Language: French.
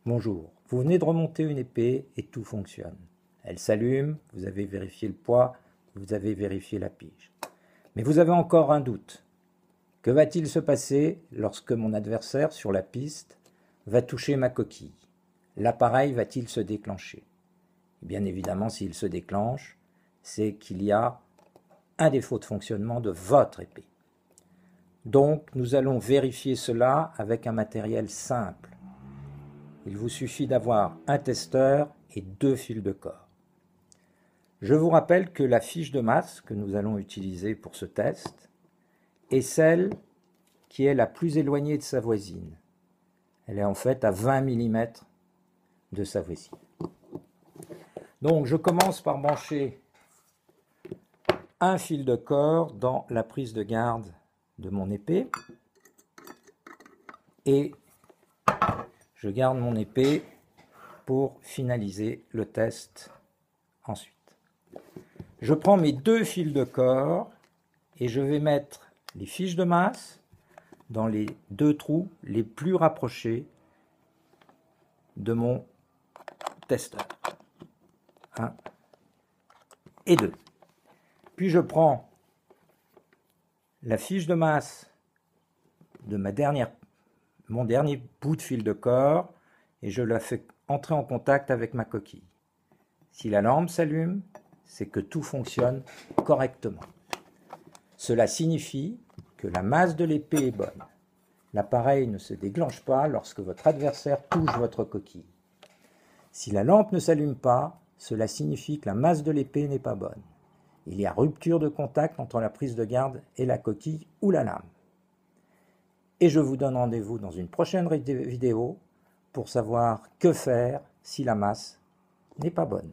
Bonjour, vous venez de remonter une épée et tout fonctionne. Elle s'allume, vous avez vérifié le poids, vous avez vérifié la pige. Mais vous avez encore un doute. Que va-t-il se passer lorsque mon adversaire sur la piste va toucher ma coquille? L'appareil va-t-il se déclencher? Bien évidemment, s'il se déclenche, c'est qu'il y a un défaut de fonctionnement de votre épée. Donc, nous allons vérifier cela avec un matériel simple. Il vous suffit d'avoir un testeur et 2 fils de corde. Je vous rappelle que la fiche de masse que nous allons utiliser pour ce test est celle qui est la plus éloignée de sa voisine. Elle est en fait à 20 mm de sa voisine. Donc je commence par brancher un fil de corde dans la prise de garde de mon épée et je garde mon épée pour finaliser le test ensuite. Je prends mes 2 fils de corde et je vais mettre les fiches de masse dans les 2 trous les plus rapprochés de mon testeur. 1 et 2. Puis je prends la fiche de masse de mon dernier bout de fil de corde et je la fais entrer en contact avec ma coquille. Si la lampe s'allume, c'est que tout fonctionne correctement. Cela signifie que la masse de l'épée est bonne. L'appareil ne se déclenche pas lorsque votre adversaire touche votre coquille. Si la lampe ne s'allume pas, cela signifie que la masse de l'épée n'est pas bonne. Il y a rupture de contact entre la prise de garde et la coquille ou la lame. Et je vous donne rendez-vous dans une prochaine vidéo pour savoir que faire si la masse n'est pas bonne.